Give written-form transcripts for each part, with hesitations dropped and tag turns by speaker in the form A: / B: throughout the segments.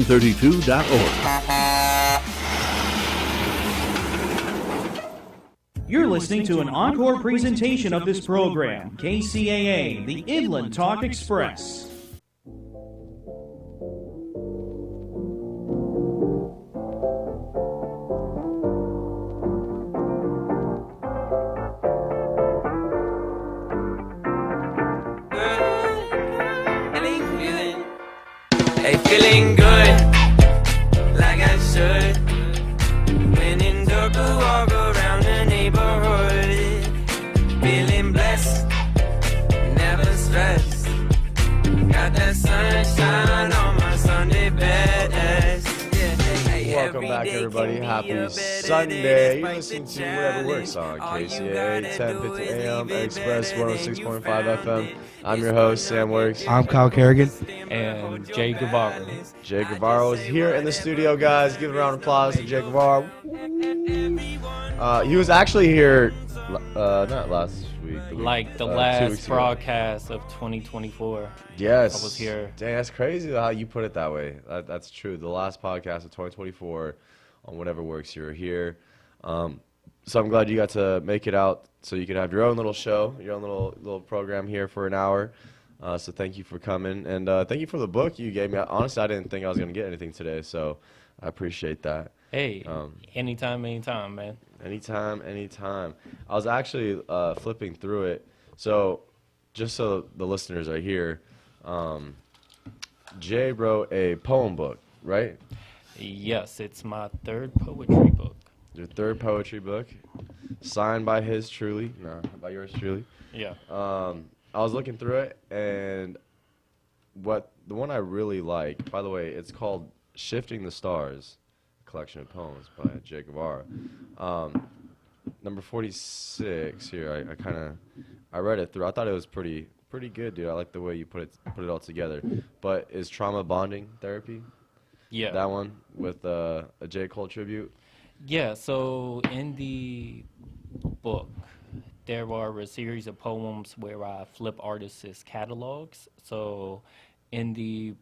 A: KCAA1032.org. You're listening to an encore presentation of this program, KCAA, the Inland Talk Express.
B: Feeling good, like I should. When in Durga, walk around the neighborhood. Feeling blessed, never stressed. Got that sunshine on my Sunday best.
C: Welcome back, everybody. Happy Sunday. You're listening to Whatever Works on KCAA 1050 AM, Express 106.5 FM. I'm your host, Sam Works.
D: I'm Kyle Kerrigan.
E: And Jay Guevara.
C: Jay Guevara is here in the studio, guys. Give a round of applause to Jay Guevara. He was actually here, not last week.
E: Like the last broadcast of 2024.
C: Yes.
E: I was here.
C: Dang, that's crazy how you put it that way. That's true. The last podcast of 2024 on Whatever Works, you were here. So I'm glad you got to make it out so you can have your own little show, your own little program here for an hour. So thank you for coming. And thank you for the book you gave me. Honestly, I didn't think I was going to get anything today, so I appreciate that.
E: Hey, anytime, man.
C: Anytime. I was actually flipping through it. So just so the listeners are here, Jay wrote a poem book, right?
E: Yes, it's my third poetry book.
C: Your third poetry book, signed by by yours truly.
E: Yeah.
C: I was looking through it, and the one I really like, by the way, it's called Shifting the Stars, a collection of poems by Jay Guevara. Number 46 here, I read it through. I thought it was pretty good, dude. I like the way you put it all together. But is trauma bonding therapy?
E: Yeah.
C: That one with a J. Cole tribute?
E: Yeah, so in the book, there are a series of poems where I flip artists' catalogs. So in the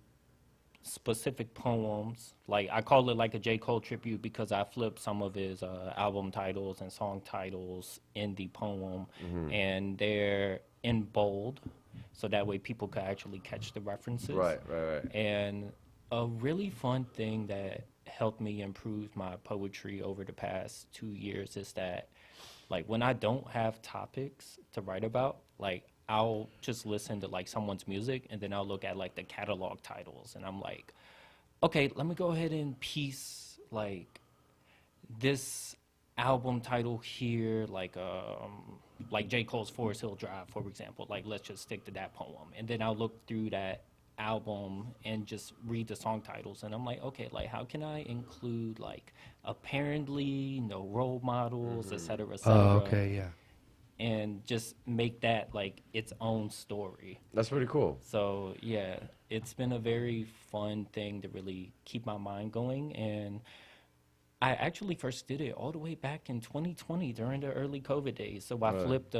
E: specific poems, like I call it like a J. Cole tribute because I flip some of his album titles and song titles in the poem, and they're in bold, so that way people could actually catch the references.
C: Right.
E: And a really fun thing that helped me improve my poetry over the past 2 years is that, like, when I don't have topics to write about, like, I'll just listen to, like, someone's music, and then I'll look at, like, the catalog titles, and I'm like, okay, let me go ahead and piece, like, this album title here, like J. Cole's Forest Hill Drive, for example. Like, let's just stick to that poem. And then I'll look through that album and just read the song titles, and I'm like, okay, like, how can I include, like, apparently no role models, et cetera, et cetera.
D: Oh, okay, yeah.
E: And just make that, like, its own story.
C: That's pretty cool.
E: So, yeah, it's been a very fun thing to really keep my mind going. And I actually first did it all the way back in 2020 during the early COVID days. So I flipped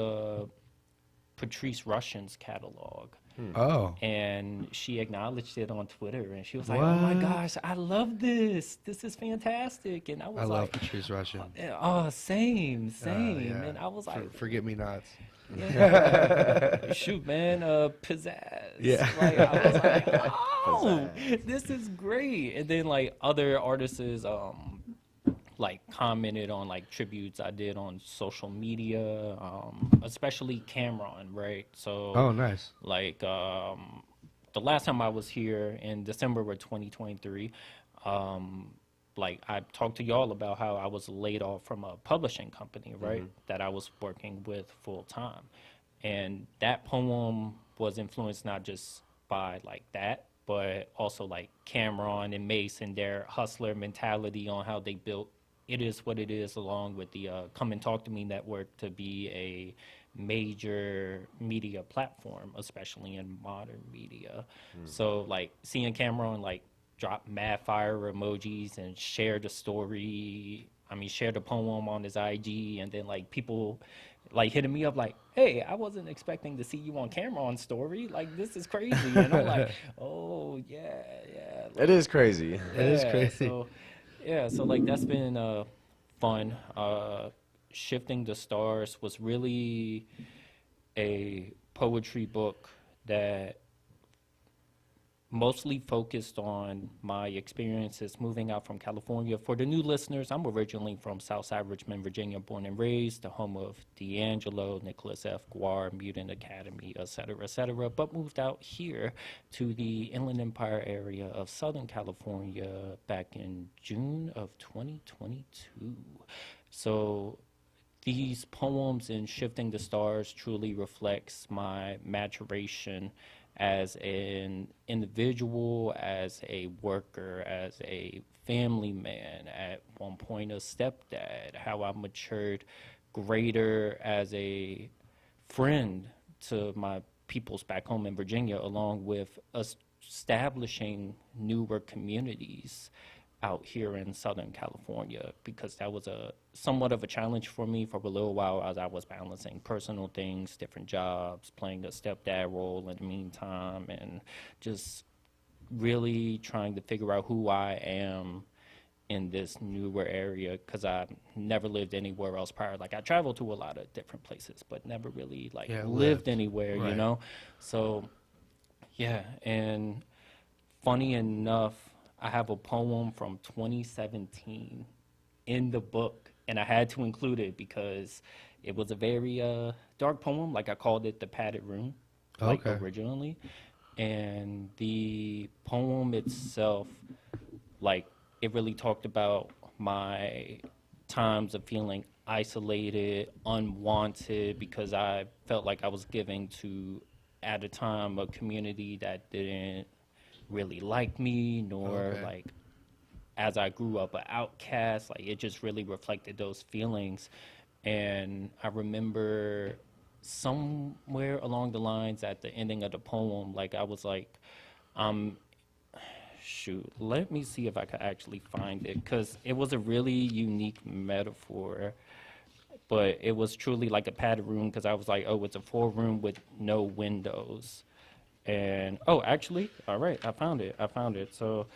E: Patrice Rushen's catalog.
D: Oh.
E: And she acknowledged it on Twitter, and she was like, "Oh my gosh, I love this. This is fantastic." And I was
D: I
E: like,
D: love Patrice Rushen.
E: "Oh, same."
D: Yeah.
E: And I was like,
D: Forget Me Nots.
E: yeah. Shoot, man, pizzazz.
D: Yeah.
E: Like, I was like, "Oh, this is great." And then, like, other artists like commented on, like, tributes I did on social media, especially Cameron, right? So,
D: Oh, nice.
E: like, the last time I was here in December of 2023, like, I talked to y'all about how I was laid off from a publishing company, right, that I was working with full time. And that poem was influenced not just by, like, that, but also, like, Cameron and Mace and their hustler mentality on how they built It Is What It Is, along with the Come and Talk to Me network, to be a major media platform, especially in modern media. So, like, seeing Cameron, like, drop mad fire emojis and share the story, share the poem on his IG, and then, like, people like hitting me up like, hey, I wasn't expecting to see you on camera on story. Like, this is crazy. And I'm like, oh, yeah.
C: It is crazy.
D: It is crazy.
E: So like that's been fun. Shifting the Stars was really a poetry book that mostly focused on my experiences moving out from California. For the new listeners, I'm originally from Southside Richmond, Virginia, born and raised, the home of D'Angelo, Nicholas F. Guar, Mutant Academy, et cetera, but moved out here to the Inland Empire area of Southern California back in June of 2022. So these poems in Shifting the Stars truly reflects my maturation as an individual, as a worker, as a family man, at one point a stepdad, how I matured greater as a friend to my peoples back home in Virginia, along with establishing newer communities out here in Southern California, because that was somewhat of a challenge for me for a little while as I was balancing personal things, different jobs, playing a stepdad role in the meantime, and just really trying to figure out who I am in this newer area, because I never lived anywhere else prior. Like, I traveled to a lot of different places, but never really lived anywhere, you know? So, yeah, and funny enough, I have a poem from 2017 in the book, and I had to include it because it was a very dark poem. Like, I called it The Padded Room, originally. And the poem itself, like, it really talked about my times of feeling isolated, unwanted, because I felt like I was giving to, at a time, a community that didn't really like me, nor like as I grew up an outcast. Like, it just really reflected those feelings. And I remember somewhere along the lines at the ending of the poem, like, I was like, shoot, let me see if I could actually find it, because it was a really unique metaphor, but it was truly like a padded room, because I was like, oh, it's a 4-room with no windows. And, oh, actually, all right, I found it. So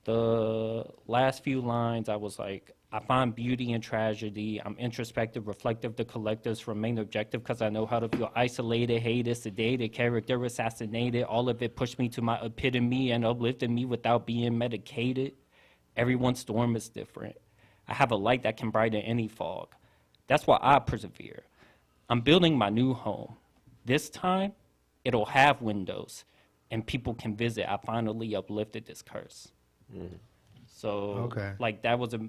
E: the last few lines, I was like, I find beauty in tragedy. I'm introspective, reflective. The collectives remain objective because I know how to feel isolated, hated, sedated, character assassinated. All of it pushed me to my epitome and uplifted me without being medicated. Everyone's storm is different. I have a light that can brighten any fog. That's why I persevere. I'm building my new home. This time, it'll have windows, and people can visit. I finally uplifted this curse. So, like, that was a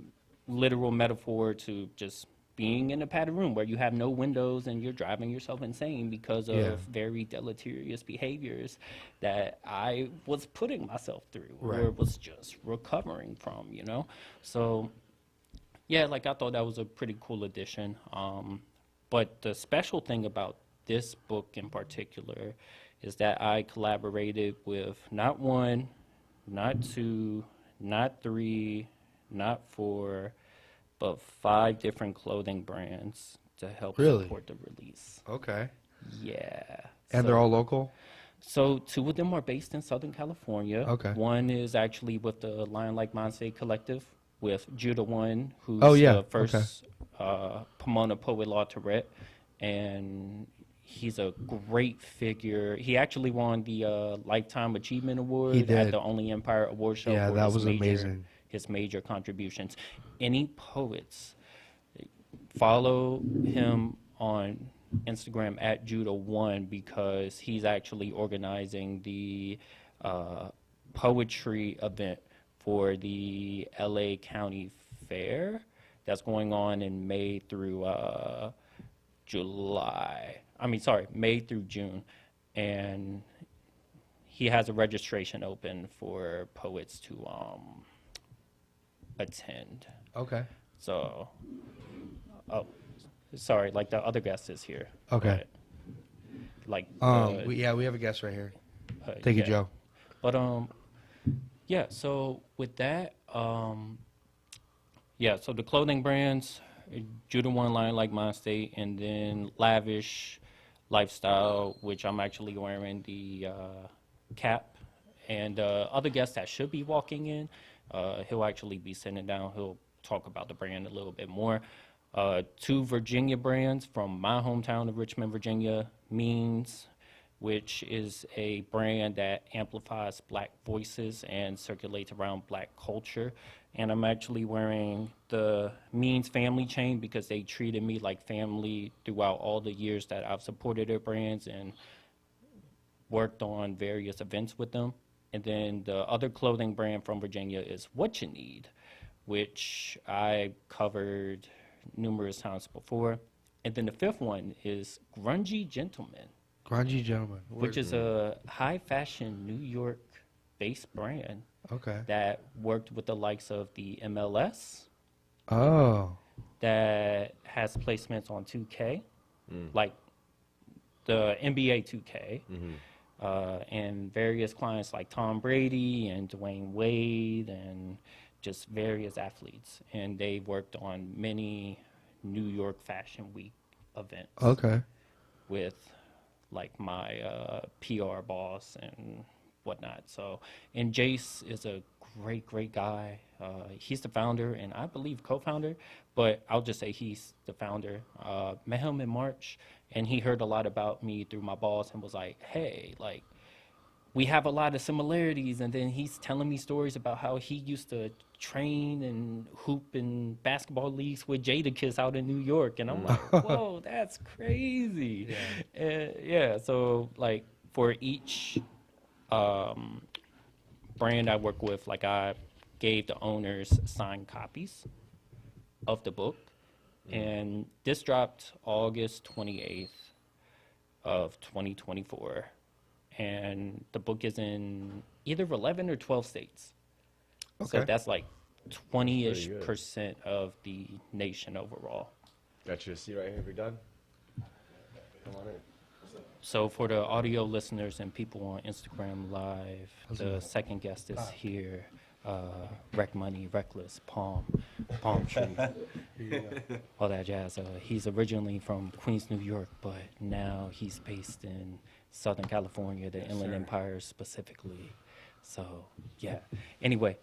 E: literal metaphor to just being in a padded room where you have no windows and you're driving yourself insane because of very deleterious behaviors that I was putting myself through or was just recovering from, you know? So, yeah, like, I thought that was a pretty cool addition. But the special thing about this book in particular is that I collaborated with not 1, not 2, not 3, not 4, but 5 different clothing brands to help support the release.
D: Okay.
E: Yeah.
D: And they're all local?
E: So 2 of them are based in Southern California.
D: Okay.
E: 1 is actually with the Lion Like Mindset Collective with Judah One, who's the first Pomona Poet Laureate, and he's a great figure. He actually won the Lifetime Achievement Award at the Only Empire Award Show.
D: Yeah, that was amazing.
E: His major contributions. Any poets, follow him on Instagram at Judah1, because he's actually organizing the poetry event for the LA County Fair that's going on in May through May through June. And he has a registration open for poets to attend.
D: Okay.
E: So, sorry, like, the other guest is here.
D: Okay.
E: But, like,
D: we have a guest right here. Thank you, Joe.
E: But yeah. So with that, so the clothing brands, Judah One Line like Mind State, and then Lavish Lifestyle, which I'm actually wearing the cap. And other guests that should be walking in, he'll actually be sitting down. He'll talk about the brand a little bit more. 2 Virginia brands from my hometown of Richmond, Virginia, Means, which is a brand that amplifies black voices and circulates around black culture. And I'm actually wearing the Means family chain because they treated me like family throughout all the years that I've supported their brands and worked on various events with them. And then the other clothing brand from Virginia is What You Need, which I covered numerous times before. And then the 5th one is Grungy Gentleman,
D: Grungy Gentleman.
E: which is a high fashion New York based brand
D: Okay.
E: that worked with the likes of the MLS,
D: Oh.
E: that has placements on 2K, like the NBA 2K, and various clients like Tom Brady and Dwayne Wade and just various athletes. And they worked on many New York Fashion Week events
D: Okay.
E: with like my PR boss and whatnot. So, and Jace is a great guy. He's the founder and I believe co-founder, but I'll just say he's the founder. Met him in March, and he heard a lot about me through my boss and was like, hey, like, we have a lot of similarities. And then he's telling me stories about how he used to train and hoop in basketball leagues with Jadakiss out in New York. And I'm like, whoa, that's crazy. Yeah, so like for each brand I work with, like I gave the owners signed copies of the book. And this dropped August 28th of 2024. And the book is in either 11 or 12 states. So
D: Okay.
E: that's like 20-ish
C: Pretty good.
E: percent of the nation overall.
C: Got you a seat right here if you're done. Come on in.
E: So for the audio listeners and people on Instagram Live, the second guest is here. Rec Money, Reckless, Palm Tree, all that jazz. He's originally from Queens, New York, but now he's based in Southern California, the Inland Empire specifically. So, yeah. Anyway,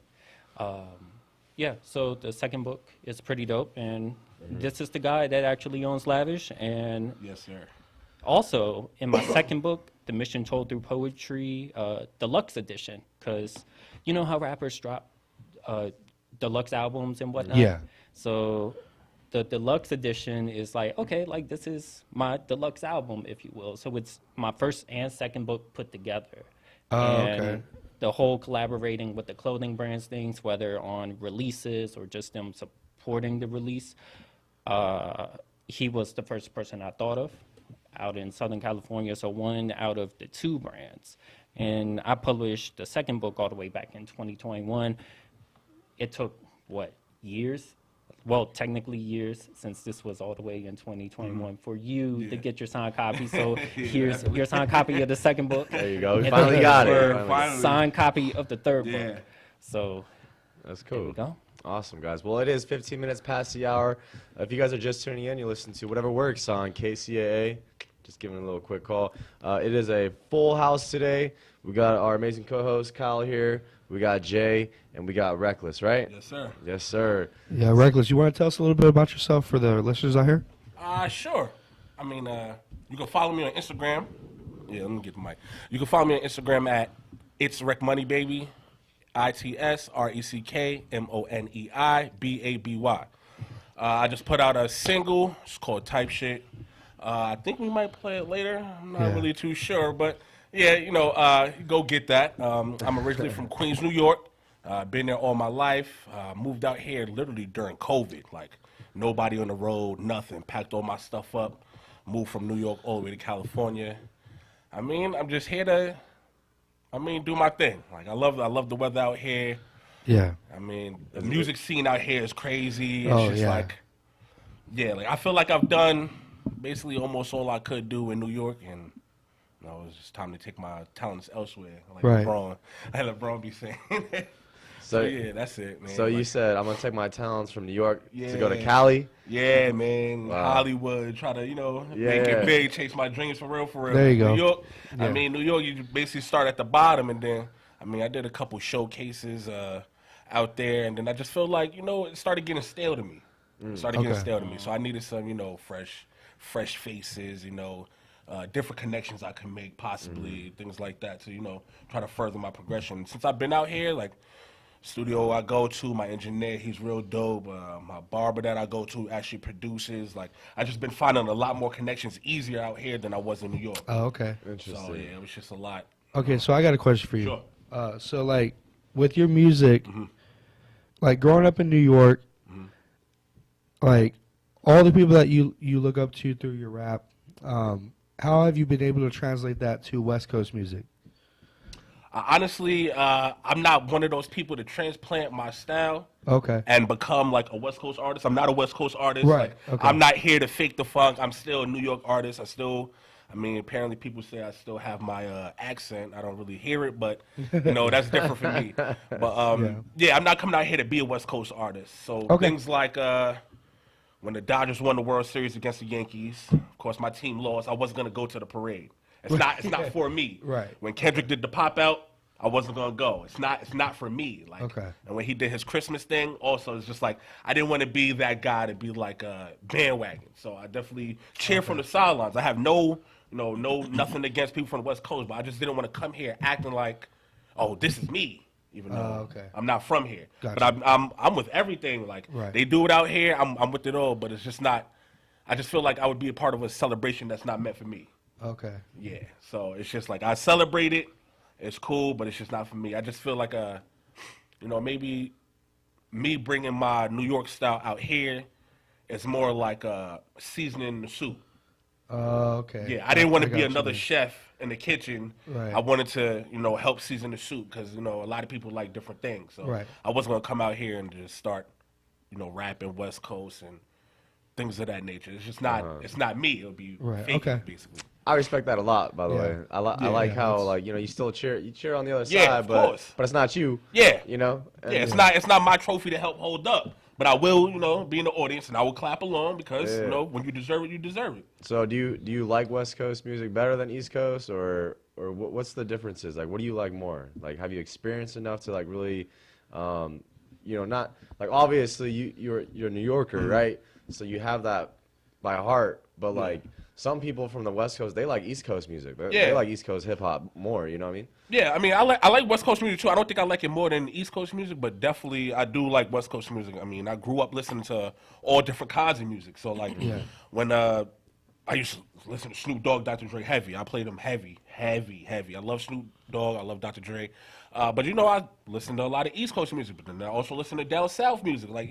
E: yeah, so the second book is pretty dope, and this is the guy that actually owns Lavish, and
F: Yes, sir.
E: also in my second book, The Mission Told Through Poetry, deluxe edition, because you know how rappers drop deluxe albums and whatnot?
D: Yeah.
E: So the deluxe edition is like, okay, like this is my deluxe album, if you will. So it's my first and second book put together.
D: Oh,
E: And
D: okay.
E: the whole collaborating with the clothing brands things, whether on releases or just them supporting the release, he was the first person I thought of out in Southern California. So one out of the 2 brands. And I published the second book all the way back in 2021. It took, what, years? Well, technically years, since this was all the way in 2021 for you to get your signed copy. So here's your signed copy of the second book.
C: There you go. We
E: And
C: finally
E: then
C: got
E: your
C: it.
F: Finally.
E: signed copy of the third
F: Yeah.
E: book. So
C: That's
E: there we
C: cool.
E: go.
C: Awesome, guys. Well, it is 15 minutes past the hour. If you guys are just tuning in, you listen to Whatever Works on KCAA. Just giving a little quick call. It is a full house today. We got our amazing co-host Kyle here. We got Jay, and we got Reckless, right?
F: Yes, sir.
C: Yes, sir.
D: Yeah, Reckless, you want to tell us a little bit about yourself for the listeners out here?
F: Sure. I mean, you can follow me on Instagram. Yeah, let me get the mic. You can follow me on Instagram at It's Rec Money Baby, ITSRECKMONEIBABY. I just put out a single. It's called Type Shit. I think we might play it later. I'm not
D: Yeah.
F: really too sure, but yeah, you know, go get that. I'm originally from Queens, New York. Been there all my life. Moved out here literally during COVID. Like nobody on the road, nothing. Packed all my stuff up. Moved from New York all the way to California. I mean, I'm just here to, do my thing. Like I love the weather out here.
D: Yeah.
F: I mean, the music scene out here is crazy. It's
D: Oh,
F: just
D: yeah.
F: like, yeah, like I feel like I've done basically almost all I could do in New York, and you know, it was just time to take my talents elsewhere. Like
D: Right.
F: LeBron, I had LeBron be saying. So yeah, that's it, man.
C: So you
F: Like,
C: said I'm gonna take my talents from New York to go to
F: Yeah.
C: Cali.
F: yeah, man.
C: Wow.
F: Hollywood, try to, make
C: Yeah.
F: it big, chase my dreams for real, for real.
D: There you go.
F: New York,
D: Yeah.
F: I mean, New York, you basically start at the bottom, and then, I mean, I did a couple showcases out there, and then I just feel like, it started getting stale to me. It started getting
D: Okay.
F: stale to me. So I needed some, fresh faces, different connections I can make, possibly, things like that, to, try to further my progression. Since I've been out here, like, studio I go to, my engineer, he's real dope. My barber that I go to actually produces. Like, I just been finding a lot more connections easier out here than I was in New York.
D: Oh, okay.
C: Interesting.
F: So yeah, it was just a lot.
D: Okay, so I got a question for you.
F: Sure.
D: So like with your music, like growing up in New York, like all the people that you look up to through your rap, how have you been able to translate that to West Coast music?
F: Honestly, I'm not one of those people to transplant my style
D: Okay.
F: and become like a West Coast artist. I'm not a West Coast artist.
D: Right,
F: Like,
D: okay.
F: I'm not here to fake the funk. I'm still a New York artist. Apparently people say I still have my accent. I don't really hear it, but that's different for me. But yeah, I'm not coming out here to be a West Coast artist. So
D: Okay.
F: things like when the Dodgers won the World Series against the Yankees, of course my team lost. I wasn't gonna go to the parade. It's not for me.
D: Right.
F: When Kendrick did the pop out, I wasn't gonna go. It's not for me. Like,
D: Okay.
F: And when he did his Christmas thing, also it's just like I didn't want to be that guy to be like a bandwagon. So I definitely cheer from the sidelines. I have nothing against people from the West Coast, but I just didn't want to come here acting like, oh, this is me, even though
D: okay.
F: I'm not from here.
D: Gotcha.
F: But I'm with everything. Like
D: Right.
F: they do it out here, I'm with it all. But it's just not. I just feel like I would be a part of a celebration that's not meant for me.
D: Okay.
F: Yeah, so it's just like I celebrate it. It's cool, but it's just not for me. I just feel like maybe me bringing my New York style out here is more like seasoning the soup.
D: Okay.
F: Yeah, I didn't want to
D: got
F: be
D: what you
F: another
D: mean.
F: chef in the kitchen.
D: Right.
F: I wanted to, help season the soup because a lot of people like different things. So
D: Right.
F: I wasn't gonna come out here and just start, rapping West Coast and things of that nature. It's just not. It's not me. It'll be
D: Right,
F: fake,
D: okay.
F: basically.
C: I respect that a lot, by the
D: Yeah.
C: way. I like
D: Yeah,
C: how
D: that's-
C: like you still cheer on the other
F: Yeah,
C: side,
F: of
C: but
F: course.
C: it's not you.
F: Yeah.
C: You know. And-
F: Yeah, it's not my trophy to help hold up, but I will, be in the audience and I will clap along because
C: Yeah.
F: when you deserve it, you deserve it.
C: So do you like West Coast music better than East Coast, or what's the differences? Like, what do you like more? Like, have you experienced enough to like really, not like obviously you're a New Yorker,
F: Mm-hmm.
C: right? So you have that by heart, but like some people from the West Coast, they like East Coast music. They
F: Yeah.
C: like East Coast hip hop more. You know what I mean?
F: Yeah, I mean, I like West Coast music too. I don't think I like it more than East Coast music, but definitely I do like West Coast music. I mean, I grew up listening to all different kinds of music. So like when I used to listen to Snoop Dogg, Dr. Dre heavy. I played them heavy. I love Snoop Dogg. I love Dr. Dre. But I listen to a lot of East Coast music, but then I also listen to down South music. Like,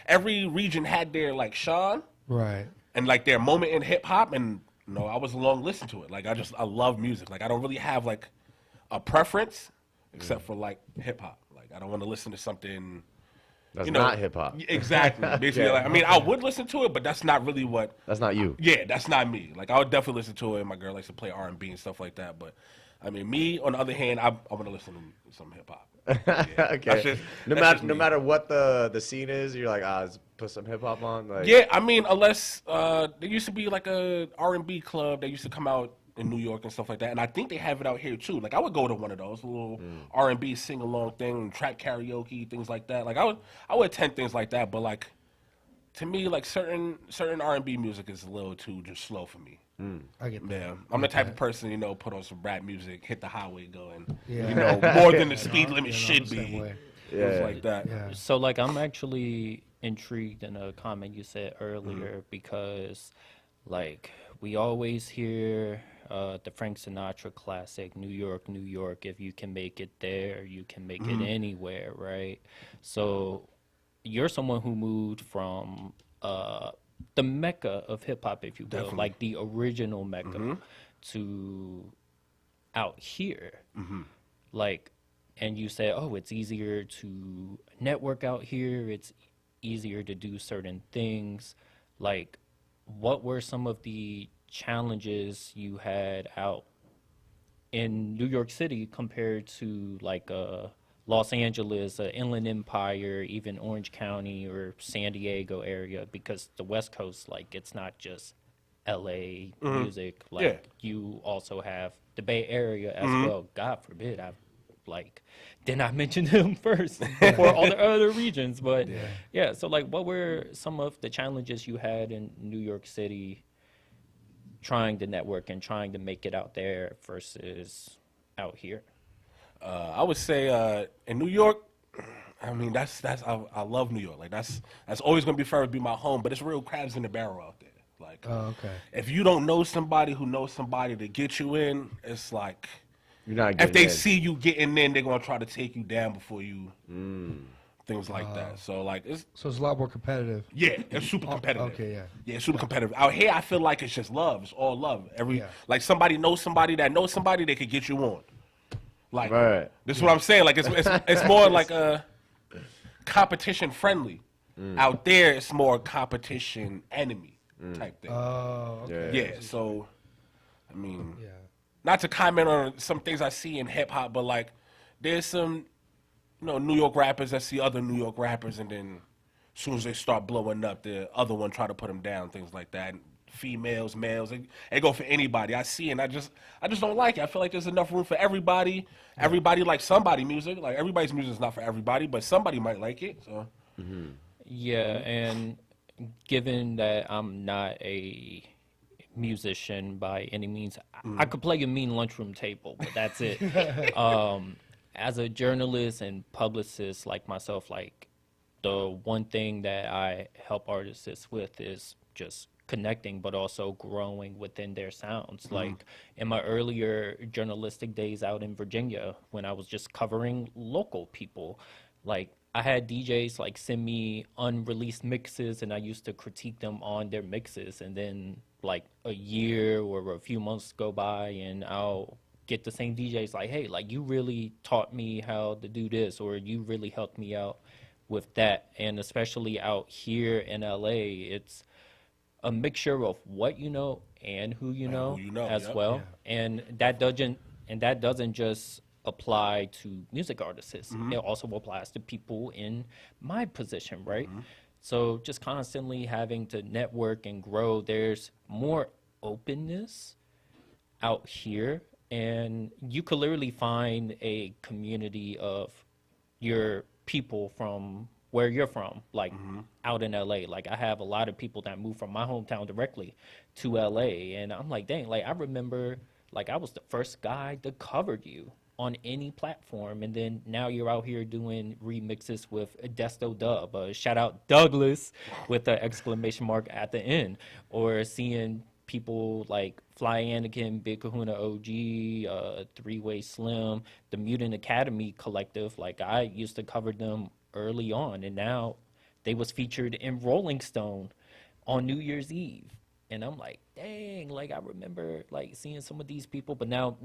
F: every region had their like shine
D: Right.
F: and like their moment in hip hop, and I was along listening to it. Like I love music. Like I don't really have like a preference except for like hip hop. Like I don't want to listen to something
C: That's not hip hop.
F: Exactly. Basically,
C: Yeah.
F: like, I mean, I would listen to it, but that's not really what.
C: That's not you.
F: Yeah, that's not me. Like I would definitely listen to it. My girl likes to play R&B and stuff like that. But I mean, me on the other hand, I want to listen to some hip hop. Yeah.
C: Okay.
F: That's just-
C: no
F: that's
C: matter
F: just
C: no
F: me.
C: matter what the scene is, you're like, let's put some hip hop on. Like,
F: Yeah, I mean, unless there used to be like a R&B club that used to come out in New York and stuff like that, and I think they have it out here too. Like I would go to one of those, a little R&B sing along thing, trap karaoke, things like that. Like I would attend things like that, but like to me, like certain R&B music is a little too just slow for me.
D: I get that.
F: Yeah, I'm the type of person, put on some rap music, hit the highway going,
D: Yeah.
F: more than the speed limit
D: I'm
F: should
D: the same
F: be.
D: way.
F: Things
C: Yeah.
F: like that.
D: Yeah.
E: So, like, I'm actually intrigued in a comment you said earlier because, like, we always hear the Frank Sinatra classic, New York, New York. If you can make it there, you can make it anywhere, right? So, you're someone who moved from the mecca of hip hop, if you will,
F: Definitely.
E: like the original mecca, to out here. Like, and you said, oh, it's easier to network out here. It's easier to do certain things. Like, what were some of the challenges you had out in New York City compared to like a Los Angeles, Inland Empire, even Orange County or San Diego area, because the West Coast, like, it's not just LA music. Like,
F: Yeah.
E: you also have the Bay Area as well. God forbid did not mention them first before all the other regions. But yeah, so like, what were some of the challenges you had in New York City trying to network and trying to make it out there versus out here?
F: I would say in New York, I mean I love New York. Like that's always gonna be forever be my home. But it's real crabs in the barrel out there. Like
D: okay.
F: if you don't know somebody who knows somebody to get you in, it's like
C: You're not
F: if
C: getting
F: they
C: in.
F: see you getting in, they're gonna try to take you down before you. Things like that. So like it's
D: So it's a lot more competitive.
F: yeah, it's super competitive.
D: okay, yeah.
F: Yeah, it's super competitive. Out here, I feel like it's just love. It's all love.
D: Yeah.
F: Like somebody knows somebody that knows somebody, they could get you on. Like
C: Right.
F: this is what I'm saying. Like it's more like a competition friendly. Out there, it's more competition enemy type thing.
D: Oh, okay.
C: Yeah.
F: yeah. So, I mean,
D: Yeah.
F: not to comment on some things I see in hip hop, but like there's some, New York rappers that see other New York rappers, and then as soon as they start blowing up, the other one try to put them down, things like that. Females, males, they go for anybody. I see, and I just don't like it. I feel like there's enough room for everybody. Everybody likes somebody music. Like everybody's music is not for everybody, but somebody might like it. So
E: Yeah, and given that I'm not a musician by any means, I could play a mean lunchroom table, but that's it. As a journalist and publicist like myself, like the one thing that I help artists with is just connecting, but also growing within their sounds. Like in my earlier journalistic days out in Virginia, when I was just covering local people, like I had DJs like send me unreleased mixes, and I used to critique them on their mixes, and then like a year or a few months go by, and I'll get the same DJs like, hey, like you really taught me how to do this, or you really helped me out with that. And especially out here in LA, it's a mixture of what you know and who you know,
F: who you know,
E: as
F: yep.
E: well. And that doesn't just apply to music artists. It also applies to people in my position, right? So just constantly having to network and grow. There's more openness out here, and you could literally find a community of your people from where you're from, like out in LA. Like I have a lot of people that moved from my hometown directly to LA, and I'm like, dang, like I remember like I was the first guy that covered you on any platform, and then now you're out here doing remixes with Desto Dub. Shout out Douglas with the exclamation mark at the end, or seeing people like Fly Anakin, Big Kahuna OG, Three-Way Slim, the Mutant Academy Collective. Like I used to cover them early on, and now they was featured in Rolling Stone on New Year's Eve. And I'm like, dang, like I remember like seeing some of these people, but now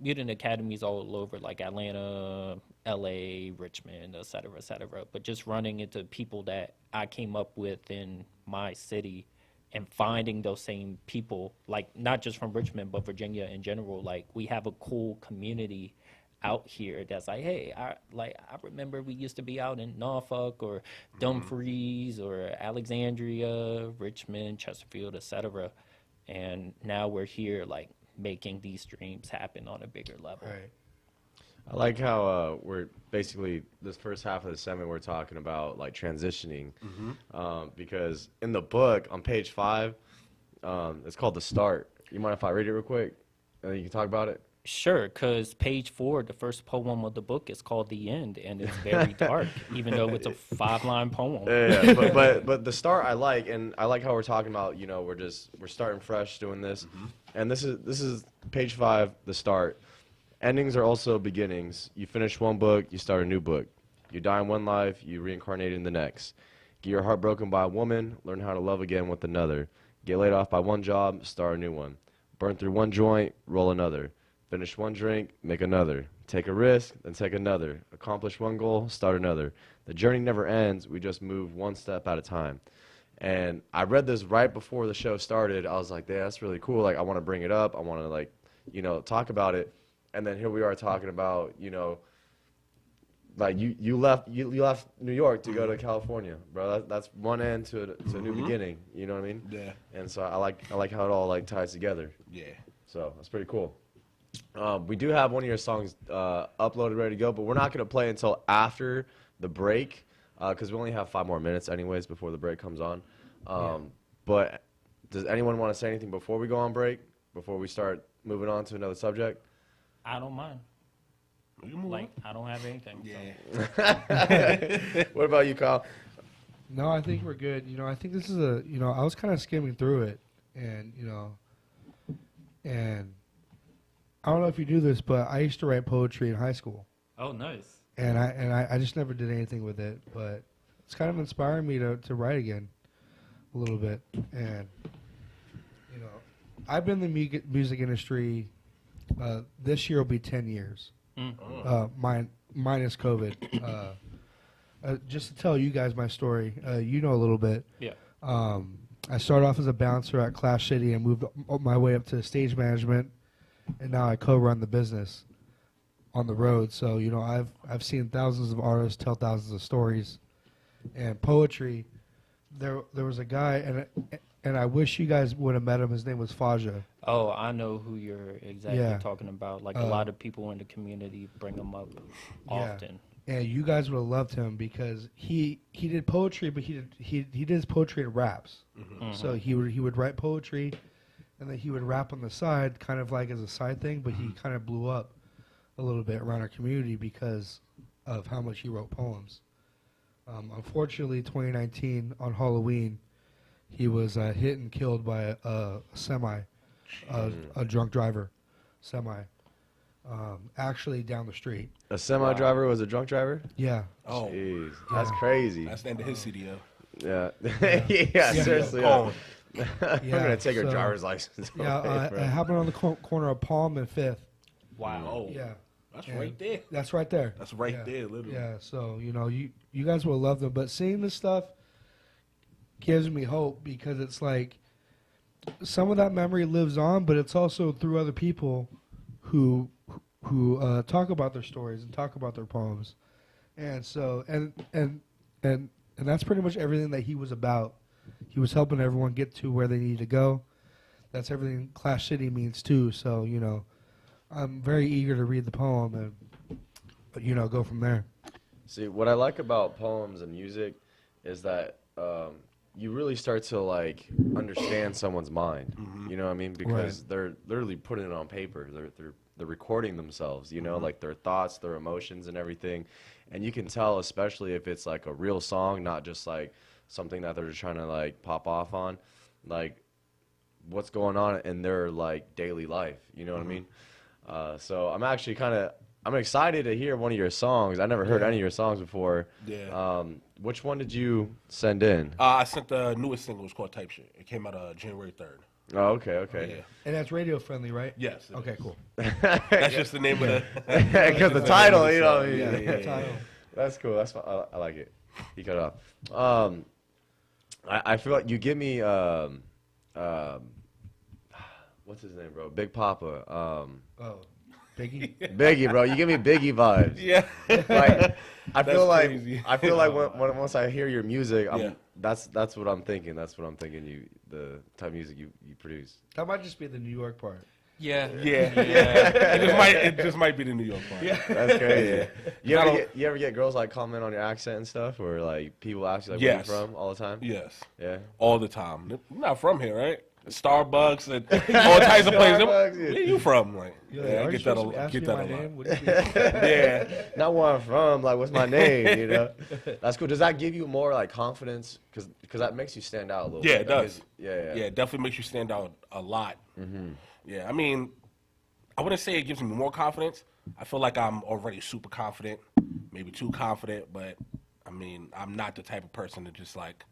E: Mutant Academy's all over, like Atlanta, LA, Richmond, et cetera, but just running into people that I came up with in my city and finding those same people, like not just from Richmond, but Virginia in general. Like we have a cool community out here that's like, hey, I remember we used to be out in Norfolk or Dumfries or Alexandria, Richmond, Chesterfield, etc. And now we're here like making these dreams happen on a bigger level.
D: Right.
C: I like how we're basically this first half of the segment we're talking about like transitioning, because in the book on page 5, it's called The Start. You mind if I read it real quick, and then you can talk about it?
E: Sure, because page 4, the first poem of the book is called The End, and it's very dark, even though it's a 5-line poem.
C: Yeah, but the start I like, and I like how we're talking about, we're starting fresh doing this, and this is page 5, The Start. Endings are also beginnings. You finish one book, you start a new book. You die in one life, you reincarnate in the next. Get your heart broken by a woman, learn how to love again with another. Get laid off by one job, start a new one. Burn through one joint, roll another. Finish one drink, make another. Take a risk, then take another. Accomplish one goal, start another. The journey never ends. We just move one step at a time. And I read this right before the show started. I was like, yeah, that's really cool. Like, I want to bring it up. I want to, talk about it. And then here we are talking about, like you left New York to go to California, bro. That's one end to a new beginning. You know what I mean?
F: Yeah.
C: And so I like how it all like ties together.
F: Yeah.
C: So that's pretty cool. We do have one of your songs uploaded, ready to go, but we're not gonna play until after the break because we only have 5 more minutes anyways before the break comes on. But does anyone want to say anything before we go on break? Before we start moving on to another subject?
E: I don't mind. Like, I don't have anything.
F: Yeah.
C: What about you, Kyle?
D: No, I think we're good. You know, I think this is I was kind of skimming through it, and and I don't know if you do this, but I used to write poetry in high school,
E: Oh, nice.
D: and I just never did anything with it, but it's kind of inspiring me to write again a little bit, and I've been in the music industry. This year will be 10 years. Minus COVID. Just to tell you guys my story, you know a little bit.
E: Yeah.
D: I started off as a bouncer at Clash City and moved my way up to stage management, and now I co-run the business on the road. So I've seen thousands of artists tell thousands of stories, and poetry. There was a guy, and I wish you guys would have met him. His name was Faja.
E: Oh, I know who you're exactly
D: Yeah.
E: talking about. Like, a lot of people in the community bring him up often.
D: And you guys would have loved him because he did poetry, but he did his poetry in raps. So he would write poetry, and then he would rap on the side, kind of like as a side thing. But he kind of blew up a little bit around our community because of how much he wrote poems. Unfortunately, 2019 on Halloween, he was hit and killed by a semi, a drunk driver, semi. Actually down the street.
C: A semi driver was a drunk driver?
D: Yeah.
F: Oh,
C: Jeez, that's crazy.
F: that's the end of his CDO.
C: Yeah. Yeah, seriously.
F: Oh,
C: I'm gonna take her
D: so-
C: driver's license.
D: Yeah,
C: away,
D: it
C: bro.
D: happened on the corner of Palm and Fifth.
F: wow. Oh,
D: Yeah,
F: that's
D: and
F: right there.
D: That's right there.
F: That's right
D: Yeah.
F: there, literally.
D: Yeah, so you guys will love them, but seeing this stuff gives me hope because it's like some of that memory lives on, but it's also through other people who talk about their stories and talk about their poems, and so and that's pretty much everything that he was about. He was helping everyone get to where they needed to go. That's everything Clash City means too. So I'm very eager to read the poem and go from there.
C: See, what I like about poems and music is that you really start to like understand someone's mind. You know what I mean? Because they're literally putting it on paper. They're recording themselves. Like their thoughts, their emotions, and everything. And you can tell, especially if it's like a real song, not just like something that they're just trying to like pop off on, like what's going on in their like daily life. You know what I mean? So I'm excited to hear one of your songs. I never heard any of your songs before.
F: Yeah.
C: Which one did you send in?
F: I sent the newest single. It's called Type Shit. It came out January 3rd.
C: Oh, okay.
F: Yeah.
D: And that's radio friendly, right?
F: Yes. it
D: Okay,
F: is.
D: cool.
F: That's just the name of the.
C: Because the title, you know.
F: Yeah.
D: Title.
C: That's cool. That's fine. I like it. He cut it off. I feel like you give me what's his name, bro? Big Papa.
D: Oh, Biggie.
C: Biggie, bro. You give me Biggie vibes.
F: Yeah.
C: Like I
F: That's
C: feel like
F: crazy.
C: once I hear your music,
F: Yeah.
C: that's what I'm thinking. That's what I'm thinking. The type of music you produce.
D: That might just be the New York part.
E: Yeah.
F: Yeah. It just might be the New York part. Yeah.
C: That's crazy. You
F: I
C: ever
F: don't-
C: get girls like comment on your accent and stuff, or like people ask you like
F: Yes.
C: where you from all the time?
F: Yes.
C: Yeah.
F: All the time. You're not from here, right? Starbucks and all types of places.
C: Starbucks, yeah.
F: Where you from? Like,
D: You're
F: yeah, I
D: "Are you
F: get that a
D: supposed to ask
F: get
D: me
F: that
D: my
F: a lot.
D: name? Would it be-"
F: Yeah.
C: Not where I'm from. Like, what's my name? You know. That's cool. Does that give you more like confidence? Because that makes you stand out a little.
F: Yeah,
C: bit.
F: it
C: That
F: does.
C: gives- Yeah.
F: Yeah, it definitely makes you stand out a lot. Yeah, I mean, I wouldn't say it gives me more confidence. I feel like I'm already super confident, maybe too confident, but I mean, I'm not the type of person to just like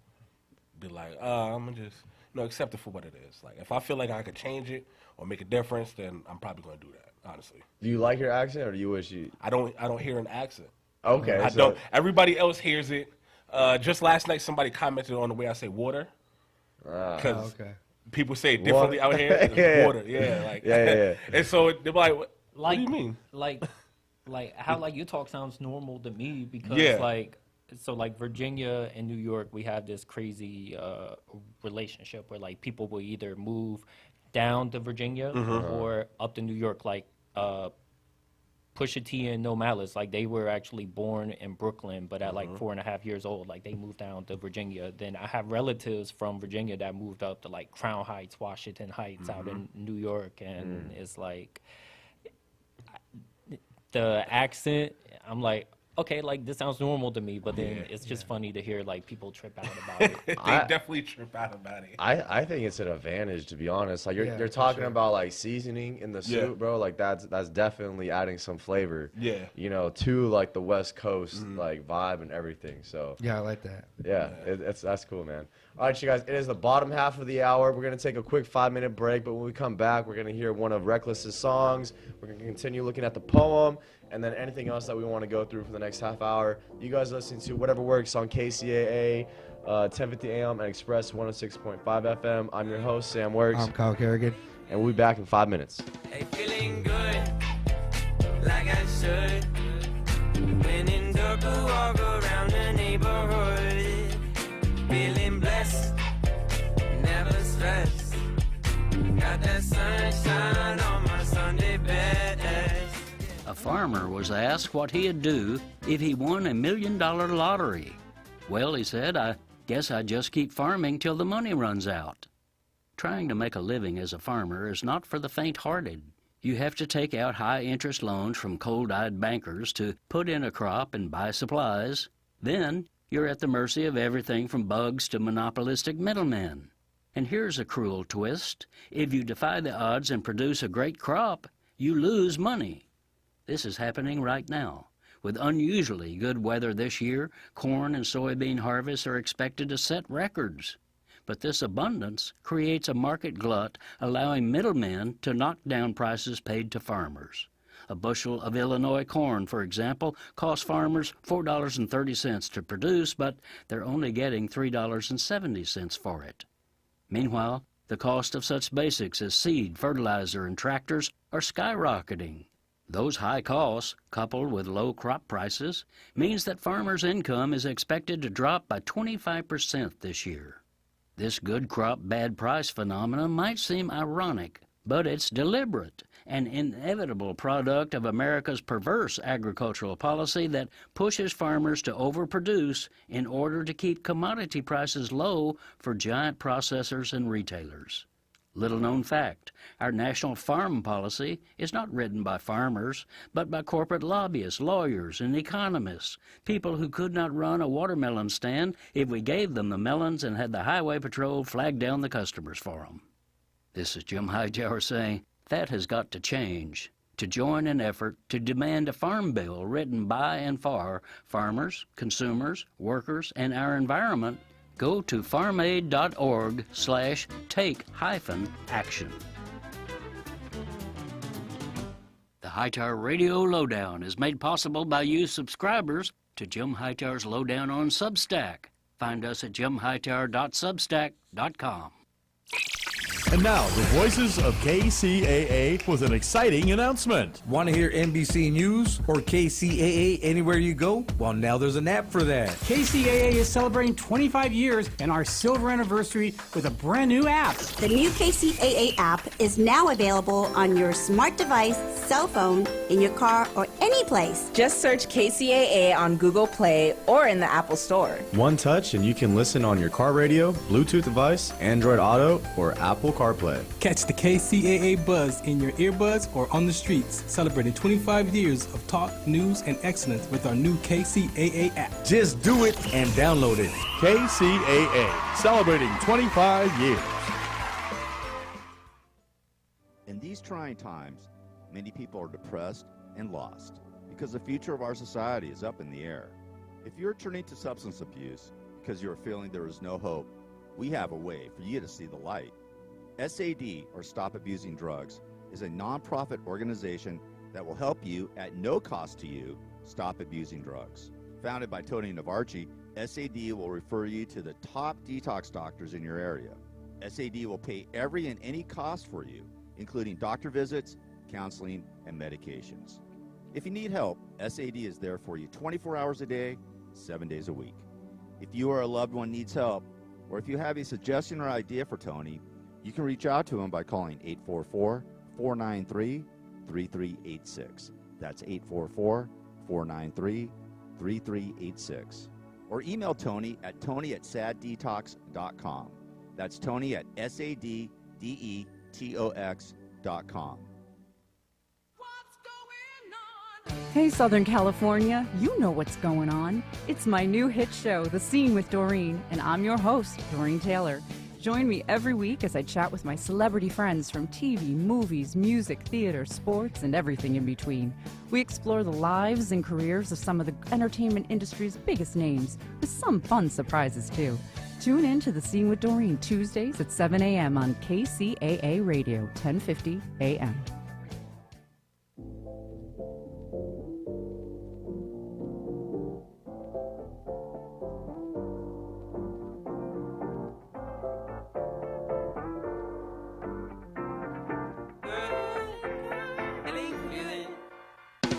F: be like, I'm gonna just accept it for what it is. Like, if I feel like I could change it or make a difference, then I'm probably gonna do that. Honestly,
C: Do you like your accent, or do you wish you?
F: I don't hear an accent.
C: Okay.
F: I
C: so-
F: don't. Everybody else hears it. Just last night, somebody commented on the way I say water because
D: Oh, okay.
F: people say it differently
C: Water.
F: out here. It's
C: Yeah.
F: water, yeah, like
C: Yeah.
F: and so they're like, what do
E: Like,
F: you mean?
E: Like, like how like your talk sounds normal to me because
F: Yeah.
E: like so like Virginia and New York, we have this crazy relationship where like people will either move down to Virginia or up to New York. Like Pusha T and No Malice, like they were actually born in Brooklyn, but at like 4.5 years old, like they moved down to Virginia. Then I have relatives from Virginia that moved up to like Crown Heights, Washington Heights, out in New York, and it's like the accent. I'm like, okay, like this sounds normal to me, but then it's just funny to hear like people trip out about it.
F: They definitely trip out about it.
C: I think it's an advantage, to be honest. Like you're
D: for
C: talking
D: sure.
C: about like seasoning in the soup, bro. Like that's definitely adding some flavor.
F: Yeah.
C: You know, to like the West Coast like vibe and everything. So
D: Yeah, I like that.
C: yeah, that's cool, man. All right, you guys. It is the bottom half of the hour. We're gonna take a quick 5-minute break, but when we come back, we're gonna hear one of Reckless's songs. We're gonna continue looking at the poem, and then anything else that we want to go through for the next half hour. You guys listening to Whatever Works on KCAA, 1050 AM and Express 106.5 FM. I'm your host, Sam Works,
D: I'm Kyle Kerrigan.
C: and we'll be back in 5 minutes.
B: Hey, feeling good, like I should. When in Durga, walk around the neighborhood. Feeling blessed, never stressed. Got that sunshine on my Sunday best.
G: A farmer was asked what he'd do if he won $1 million lottery. Well, he said, I guess I'd just keep farming till the money runs out. Trying to make a living as a farmer is not for the faint-hearted. You have to take out high-interest loans from cold-eyed bankers to put in a crop and buy supplies. Then you're at the mercy of everything from bugs to monopolistic middlemen. And here's a cruel twist. If you defy the odds and produce a great crop, you lose money. This is happening right now. With unusually good weather this year, corn and soybean harvests are expected to set records. But this abundance creates a market glut, allowing middlemen to knock down prices paid to farmers. A bushel of Illinois corn, for example, costs farmers $4.30 to produce, but they're only getting $3.70 for it. Meanwhile, the cost of such basics as seed, fertilizer, and tractors are skyrocketing. Those high costs, coupled with low crop prices, means that farmers' income is expected to drop by 25% this year. This good crop, bad price phenomenon might seem ironic, but it's deliberate, an inevitable product of America's perverse agricultural policy that pushes farmers to overproduce in order to keep commodity prices low for giant processors and retailers. Little-known fact, our national farm policy is not written by farmers, but by corporate lobbyists, lawyers, and economists, people who could not run a watermelon stand if we gave them the melons and had the highway patrol flag down the customers for them. This is Jim Hightower saying that has got to change. To join an effort to demand a farm bill written by and for farmers, consumers, workers, and our environment, go to farmaid.org/take-action. The Hightower Radio Lowdown is made possible by you subscribers to Jim Hightower's Lowdown on Substack. Find us at jimhightower.substack.com.
H: And now, the voices of KCAA with an exciting announcement.
I: Want to hear NBC News or KCAA anywhere you go? Well, now there's an app for that.
J: KCAA is celebrating 25 years and our silver anniversary with a brand new app.
K: The new KCAA app is now available on your smart device, cell phone, in your car, or any place.
L: Just search KCAA on Google Play or in the Apple Store.
M: One touch and you can listen on your car radio, Bluetooth device, Android Auto, or Apple CarPlay.
J: Catch the KCAA buzz in your earbuds or on the streets, celebrating 25 years of talk, news, and excellence with our new KCAA app.
I: Just do it and download it.
H: KCAA, celebrating 25 years.
N: In these trying times, many people are depressed and lost because the future of our society is up in the air. If you're turning to substance abuse because you're feeling there is no hope, we have a way for you to see the light. SAD, or Stop Abusing Drugs, is a nonprofit organization that will help you, at no cost to you, stop abusing drugs. Founded by Tony Navarchi, SAD will refer you to the top detox doctors in your area. SAD will pay every and any cost for you, including doctor visits, counseling, and medications. If you need help, SAD is there for you 24 hours a day, 7 days a week. If you or a loved one needs help, or if you have a suggestion or idea for Tony, you can reach out to him by calling 844-493-3386. That's 844-493-3386. Or email Tony at tony@saddetox.com. That's Tony at saddetox.com.
O: Hey, Southern California, you know what's going on. It's my new hit show, The Scene with Doreen, and I'm your host, Doreen Taylor. Join me every week as I chat with my celebrity friends from TV, movies, music, theater, sports, and everything in between. We explore the lives and careers of some of the entertainment industry's biggest names, with some fun surprises, too. Tune in to The Scene with Doreen Tuesdays at 7 a.m. on KCAA Radio, 1050 a.m.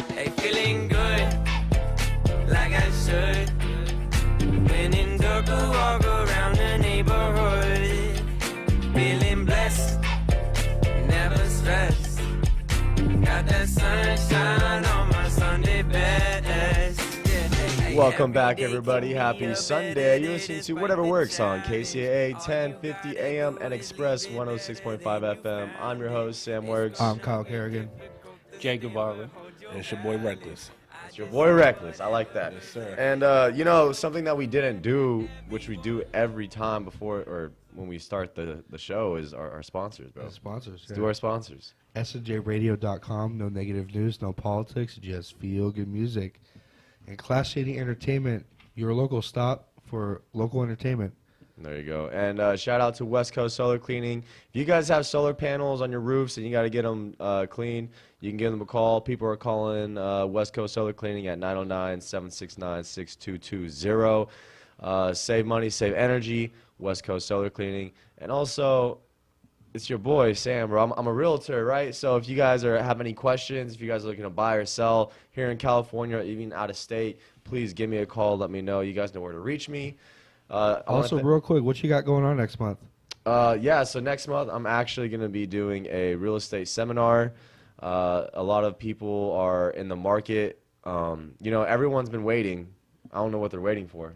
B: Hey, feeling good, like I should. When in dark, I walk around the neighborhood. Feeling blessed, never stressed. Got that sunshine on my Sunday best.
C: Welcome back, everybody. Happy Sunday. You're listening to Whatever Works on KCAA 1050 AM and Express 106.5 FM. I'm your host, Sam Works.
D: I'm Kyle Kerrigan.
E: Jay Guevara.
F: And it's your boy Reckless.
C: It's your boy Reckless. I like that.
F: Yes, sir.
C: And, something that we didn't do, which we do every time before or when we start the show, is our sponsors, bro.
D: Sponsors.
C: Let's do our sponsors.
D: SNJRadio.com. No negative news, no politics, just feel good music. And Class Shady Entertainment, your local stop for local entertainment.
C: There you go. And shout out to West Coast Solar Cleaning. If you guys have solar panels on your roofs and you got to get them clean, you can give them a call. People are calling West Coast Solar Cleaning at 909-769-6220. Save money, save energy, West Coast Solar Cleaning. And also, it's your boy, Sam, bro. I'm a realtor, right? So if you guys have any questions, if you guys are looking to buy or sell here in California or even out of state, please give me a call. Let me know. You guys know where to reach me.
D: Also, real quick, what you got going on next month?
C: So next month I'm actually going to be doing a real estate seminar. A lot of people are in the market. Everyone's been waiting. I don't know what they're waiting for.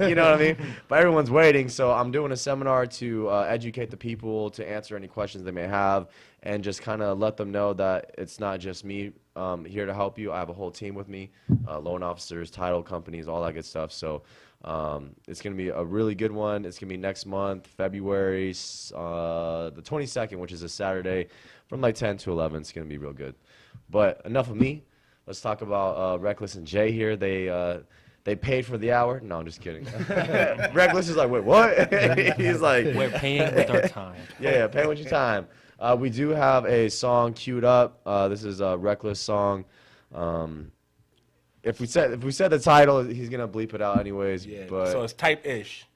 C: You know what I mean? But everyone's waiting. So I'm doing a seminar to educate the people, to answer any questions they may have, and just kind of let them know that it's not just me here to help you. I have a whole team with me, loan officers, title companies, all that good stuff. So it's going to be a really good one. It's going to be next month, February the 22nd, which is a Saturday, from like 10 to 11. It's going to be real good. But enough of me. Let's talk about Reckless and Jay here. They paid for the hour. No, I'm just kidding. Reckless is like, wait, what? He's like,
E: we're paying with our time.
C: Yeah, paying with your time. We do have a song queued up. This is a Reckless song. If we said the title, he's gonna bleep it out anyways.
F: Yeah.
C: But
F: So it's Type-ish.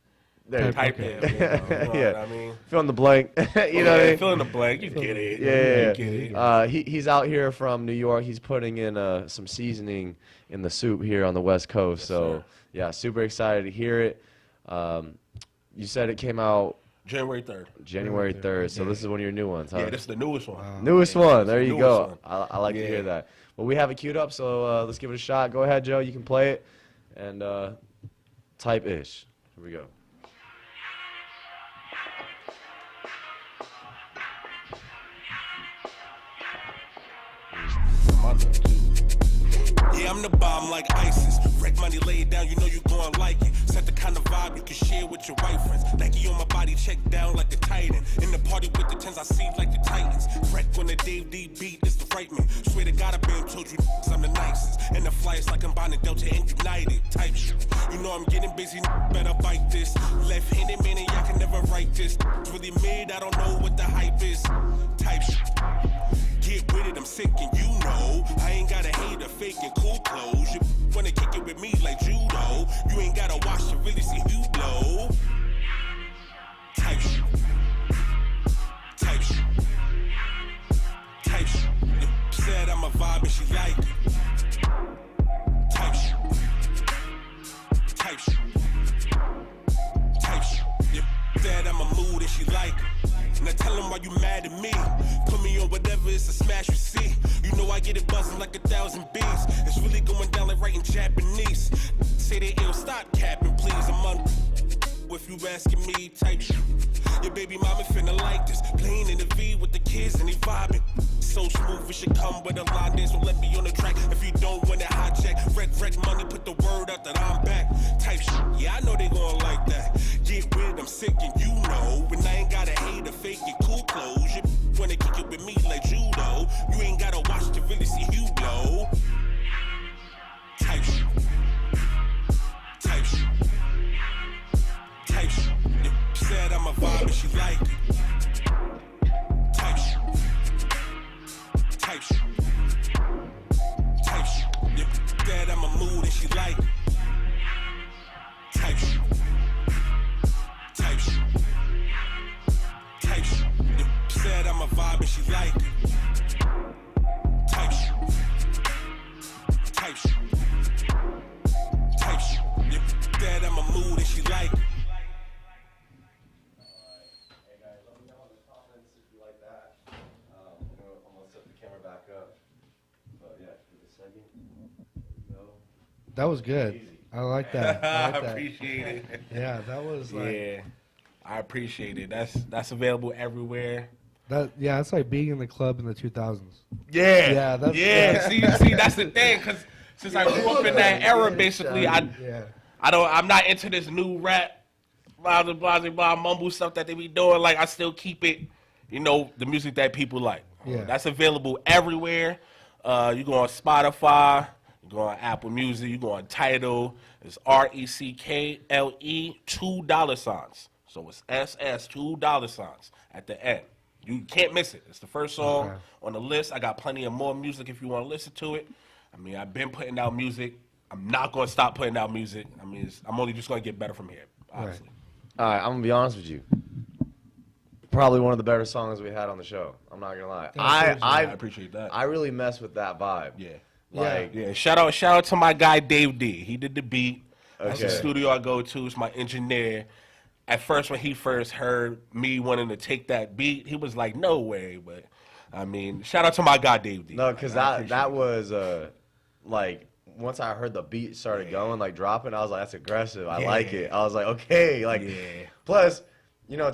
C: there,
F: Type-ish.
C: okay.
F: You know what
C: Yeah.
F: I mean?
C: Fill in the blank. You know what I mean?
F: Fill in the blank. You get it.
C: Yeah.
F: You get it.
C: He's out here from New York. He's putting in some seasoning in the soup here on the West Coast.
F: Yes,
C: so
F: sir.
C: yeah, super excited to hear it. You said it came out
F: January 3rd.
C: January 3rd. So this is one of your new ones, huh?
F: Yeah, this is the newest one.
C: Newest one. There you
F: Newest
C: go.
F: one.
C: I like to hear that. Well, we have it queued up, so let's give it a shot. Go ahead, Joe. You can play it. And Type-ish. Here we go.
P: Yeah, I'm the bomb like ISIS. Wreck money, lay it down, you know you gon' like it. Set the kind of vibe you can share with your white friends. Nike on my body, check down like the Titan. In the party with the tens, I see like the Titans. Wreck when the Dave D beat, it's the right man. Swear to God, I been told you I'm the nicest. And the flyers like I'm bonding Delta and United type shit. You know I'm getting busy, better bite this. Left-handed man and y'all can never write this. It's really mid, I don't know what the hype is. Type shit. Get with it, I'm sick and you know I ain't got a hater faking cool clothes. You wanna kick it with me like judo. You ain't gotta watch to really see you blow. Type shit. Type shit. Type shit. Said I'm a vibe and she like it. and she like it. Now tell him why you mad at me. Put me on whatever, it's a smash you see. You know I get it buzzing like 1,000 bees. It's really going down like writing Japanese. Say they ill, stop capping, please. I'm on if you asking me type shit. Your baby mama finna like this. Playing in the V with the kids and they vibing. So smooth, it should come with a line dance. So let me on the track. If you don't want it, hijack. Wreck money, put the word out that I'm back. Type shit, yeah, I know they gon' like that. Get with, I'm sick and you know. And I ain't gotta hate or fake your cool clothes. You wanna kick it with me like judo. You ain't gotta watch to really see you blow. Type shit. Type shit. Type shit. She said I'm a vibe and she like it. Type shit. Type shit. Type shit. Yeah, said I'm a mood and she like it. Type shit. Type shit. Type shit. Yeah, said I'm a vibe and she like it. Type shit. Type shit. Type shit. Yeah, said I'm a mood and she like it.
D: That was good. I like that. I like that.
F: Appreciate it.
D: Yeah, that was like.
F: Yeah, I appreciate it. That's available everywhere.
D: Yeah, it's like being in the club in the 2000s.
F: Yeah,
D: yeah, that's,
F: See, that's the thing, because since I grew up in that era, basically, I'm not into this new rap, blah mumble stuff that they be doing. Like, I still keep it, the music that people like.
D: Yeah.
F: That's available everywhere. You go on Spotify. You go on Apple Music, you go on Tidal, it's RECKLE $2. So it's SS $2 at the end. You can't miss it. It's the first song on the list. I got plenty of more music if you want to listen to it. I mean, I've been putting out music. I'm not going to stop putting out music. I mean, I'm only just going to get better from here, honestly.
C: All right, I'm going to be honest with you. Probably one of the better songs we had on the show. I'm not going to lie. I
F: appreciate that.
C: I really mess with that vibe.
F: Yeah.
C: Like,
F: yeah. Shout out to my guy Dave D. He did the beat. That's the studio I go to. It's my engineer. At first, when he first heard me wanting to take that beat, he was like, "No way!" But I mean, shout out to my guy Dave D.
C: No, because that was like once I heard the beat started going, like dropping, I was like, "That's aggressive. I like it." I was like, "Okay." Like, plus,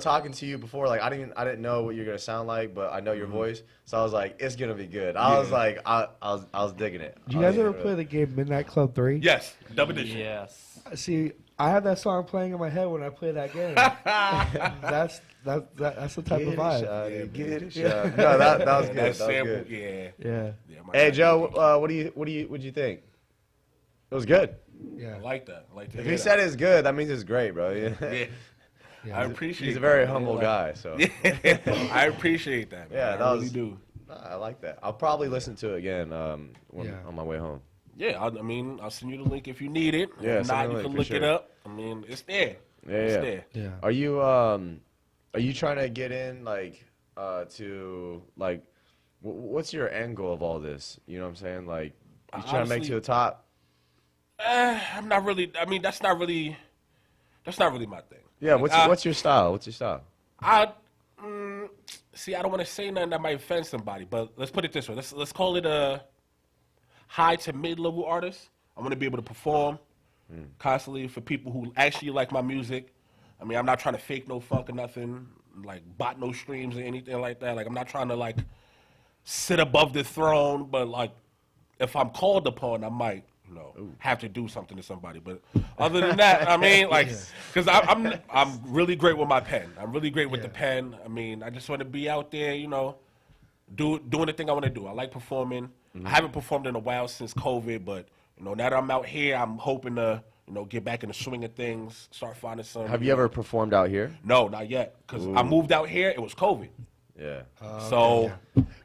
C: talking to you before, like I didn't know what you're gonna sound like, but I know your voice, so I was like, it's gonna be good. I was like, I was digging it.
D: Do you guys ever play the game Midnight Club 3?
F: Yes, double edition.
E: Yes.
D: See, I have that song playing in my head when I play that game. that's the type of vibe.
C: Get it, shot. No, that was good.
F: That
C: sample, was
F: good.
D: Yeah.
C: Hey Joe, what do you think? It was good.
D: Yeah.
F: I like that.
C: If he said it's good, that means it's great, bro.
F: Yeah. I appreciate.
C: He's a very humble guy, so.
F: I appreciate that. Man.
C: Yeah,
F: I really do.
C: I like that. I'll probably listen to it again on my way home.
F: Yeah, I'll send you the link if you need it.
C: Yeah,
F: if not, you can look it up. I mean, it's there. It's there.
D: Yeah.
C: Are you trying to get in to like what's your end goal of all this? You know what I'm saying? Like you trying to make it to the top?
F: I'm not really. I mean, that's not really my thing.
C: Yeah, what's your style? What's your style?
F: See, I don't want to say nothing that might offend somebody, but let's put it this way. Let's call it a high to mid-level artist. I want to be able to perform constantly for people who actually like my music. I mean, I'm not trying to fake no funk or nothing, like bot no streams or anything like that. Like, I'm not trying to like sit above the throne, but like if I'm called upon, I might. Have to do something to somebody, but other than that, I mean, like, because I'm really great with my pen. I'm really great with the pen. I mean, I just want to be out there, doing the thing I want to do. I like performing. I haven't performed in a while since COVID, but now that I'm out here, I'm hoping to get back in the swing of things, start finding some.
C: Have you ever performed out here?
F: No, not yet, because I moved out here. It was COVID.
C: Yeah.
F: So.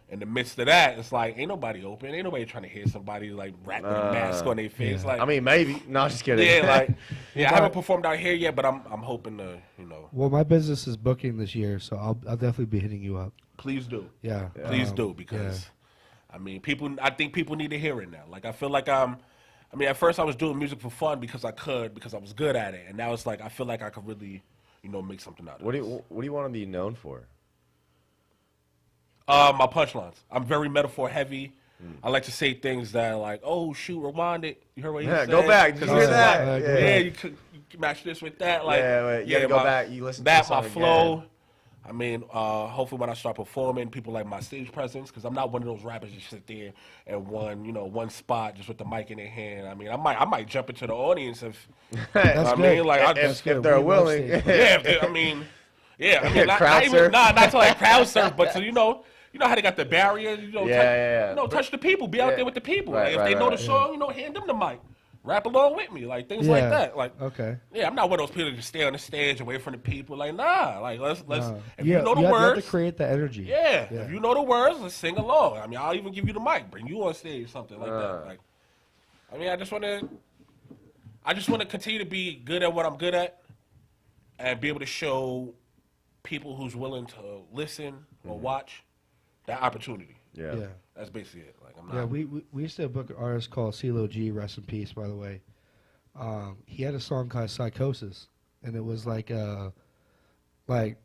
F: In the midst of that, it's like ain't nobody open, ain't nobody trying to hear somebody like rap with a mask on their face.
C: Yeah.
F: Like,
C: I mean, maybe. No, just kidding.
F: Yeah, I haven't performed out here yet, but I'm hoping to,
D: Well, my business is booking this year, so I'll definitely be hitting you up.
F: Please do.
D: Yeah.
F: Please do, because I mean, I think people need to hear it now. Like, I feel like I mean, at first I was doing music for fun because I was good at it, and now it's like I feel like I could really, make something out of
C: What do
F: this.
C: you want to be known for?
F: My punchlines. I'm very metaphor heavy. I like to say things that are like, oh shoot, rewind it. You heard what he said?
C: Go back. Did you hear that?
F: Yeah, you could match this with that. Like,
C: you gotta go back. You listen to
F: that.
C: the song
F: My flow.
C: again.
F: I mean, hopefully when I start performing, people like my stage presence, because I'm not one of those rappers that sit there and one spot just with the mic in their hand. I mean, I might jump into the audience if
D: That's
F: I
D: good.
F: mean, like
C: if they're willing.
F: I mean, not to like crowd surf, but to you know how they got the barrier, touch the people, be out there with the people.
C: Right,
F: if
C: right,
F: they know
C: right.
F: the song, hand them the mic, rap along with me, like things like that. Like,
D: okay,
F: I'm not one of those people that just stay on the stage away from the people. Like, nah, like let's. If
D: you
F: you know the
D: you
F: words,
D: have to create the energy.
F: yeah. If you know the words, let's sing along. I mean, I'll even give you the mic, bring you on stage, something like that. Like, I mean, I just want to continue to be good at what I'm good at, and be able to show people who's willing to listen or watch that opportunity.
C: Yeah.
F: That's basically it. Like, I'm not.
D: Yeah, we used to book an artist called CeeLo G, rest in peace, by the way. He had a song called Psychosis, and it was like a Psycho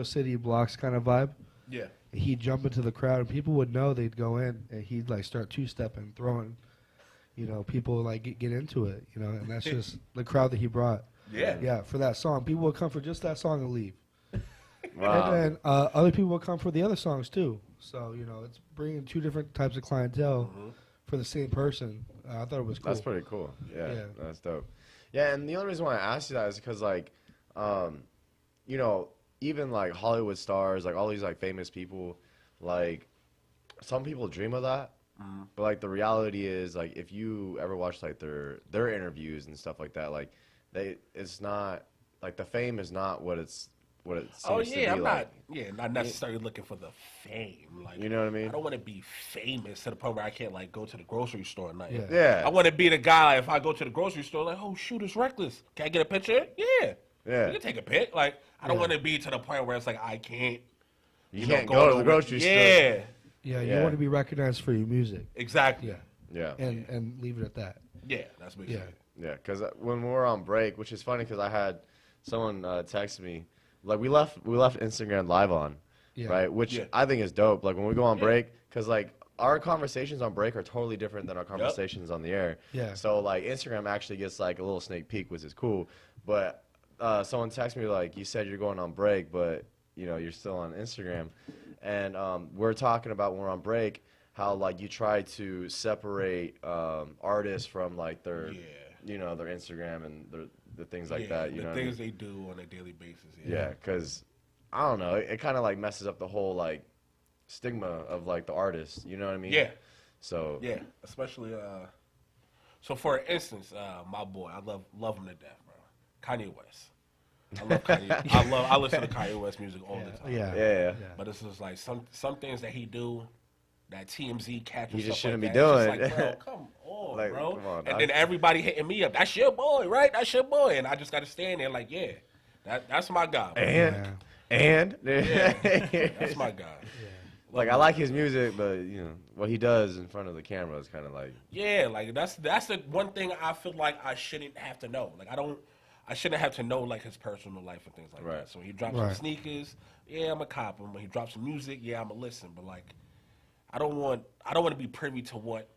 D: City Blocks kind of vibe.
F: Yeah.
D: He'd jump into the crowd, and people would know they'd go in, and he'd like start two-stepping, throwing, people like get into it, and that's just the crowd that he brought. Yeah, for that song. People would come for just that song and leave.
C: Wow.
D: And then other people will come for the other songs too. So it's bringing two different types of clientele for the same person. I thought it was cool.
C: That's pretty cool. Yeah, that's dope. Yeah, and the only reason why I asked you that is because even like Hollywood stars, like all these like famous people, like some people dream of that. But like the reality is, like if you ever watch like their interviews and stuff like that, like it's not like the fame is not what it seems to be.
F: I'm
C: like.
F: not necessarily looking for the fame. Like,
C: you know what I mean?
F: I don't want to be famous to the point where I can't like go to the grocery store and like.
C: Yeah.
F: I want to be the guy. Like, if I go to the grocery store, like, oh shoot, it's Reckless. Can I get a picture? Yeah. You can take a pic. Like, I don't want to be to the point where it's like I can't.
C: You can't go to the grocery store.
D: Yeah, you want to be recognized for your music.
F: Exactly.
C: Yeah.
D: And leave it at that.
F: Yeah, that's basically it.
C: Yeah, because when we were on break, which is funny because I had someone text me, like we left Instagram live on, right? Which I think is dope. Like when we go on break, because like our conversations on break are totally different than our conversations on the air.
D: Yeah.
C: So like Instagram actually gets like a little sneak peek, which is cool. But someone texted me like, you said you're going on break, but you're still on Instagram, and we're talking about when we're on break how like you try to separate artists from like their their Instagram and the things like that.
F: The things they do on a daily basis.
C: Yeah, because I don't know, it kind of like messes up the whole like stigma of like the artist. You know what I mean?
F: Yeah.
C: So
F: yeah, especially so for instance, my boy, I love him to death, bro. Kanye West. I love Kanye. I listen to Kanye West music all the time.
C: Yeah.
F: But it's just like some things that he do, that TMZ catch.
C: He just shouldn't
F: like
C: be
F: that.
C: doing.
F: It's just like, bro, come on,
C: Like,
F: bro.
C: come on,
F: and then everybody hitting me up. That's your boy, right? That's your boy. And I just got to stand there like, yeah, that's my guy. Bro.
C: And
F: that's my guy.
C: Like I like his music, but what he does in front of the camera is kind of like.
F: Yeah, like that's the one thing I feel like I shouldn't have to know. Like I shouldn't have to know like his personal life and things like that. So when he drops some sneakers, yeah, I'm a cop him. When he drops some music, yeah, I'm a listen. But like, I don't want to be privy to what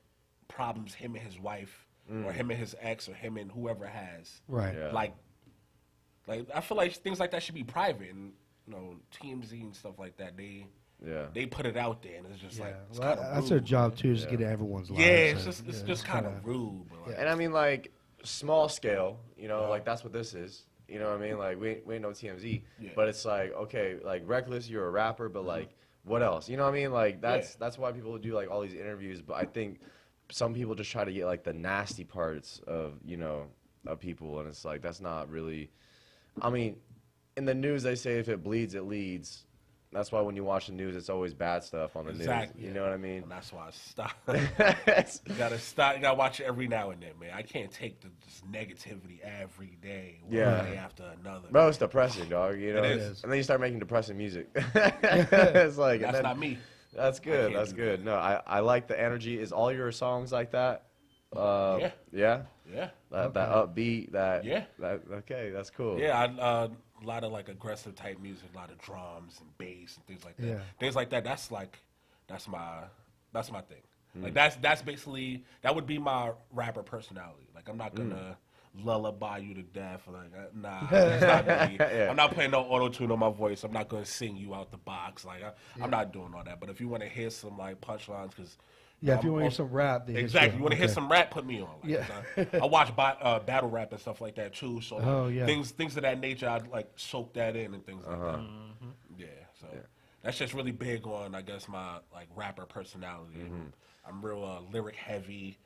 F: problems him and his wife, or him and his ex, or him and whoever has.
D: Right.
C: Yeah.
F: Like I feel like things like that should be private, and TMZ and stuff like that. They put it out there, and it's just like it's
D: well, that's their job too, is to get everyone's lives.
F: Yeah, it's just kind of rude. But like,
C: And I mean, like small scale, like that's what this is. You know what I mean? Like we ain't no TMZ, but it's like okay, like Reckless, you're a rapper, but like what else? You know what I mean? Like that's why people do like all these interviews. But I think some people just try to get like the nasty parts of of people, and it's like that's not really. I mean, in the news they say if it bleeds, it leads. That's why when you watch the news, it's always bad stuff on the news. You know what I mean?
F: And that's why I stop. You gotta stop. You gotta watch it every now and then, man. I can't take this negativity every day, one day after another.
C: Bro, it's depressing, dog.
F: It is.
C: And then you start making depressing music. It's like
F: that's not me.
C: That's good. That's good. No, I like the energy. Is all your songs like that? Yeah.
F: Yeah.
C: That upbeat.
F: Yeah.
C: Okay, that's cool.
F: Yeah, a lot of like aggressive type music, a lot of drums and bass and things like that.
D: Yeah.
F: Things like that. That's my thing. Like that's basically that would be my rapper personality. Like I'm not gonna lullaby you to death. Like nah, it's not me.
C: Yeah.
F: I'm not playing no auto tune on my voice. I'm not gonna sing you out the box. Like I'm not doing all that. But if you want to hear some like punchlines, because
D: Yeah, if you want to hear some rap, they hit
F: exactly.
D: you.
F: You want to hear
D: Okay.
F: some rap? Put me on. Like,
D: Yeah.
F: I watch battle rap and stuff like that too. So
D: Oh, yeah.
F: things of that nature, I'd like soak that in and things like that. Yeah, so that's just really big on, I guess, my like rapper personality. I'm real lyric heavy.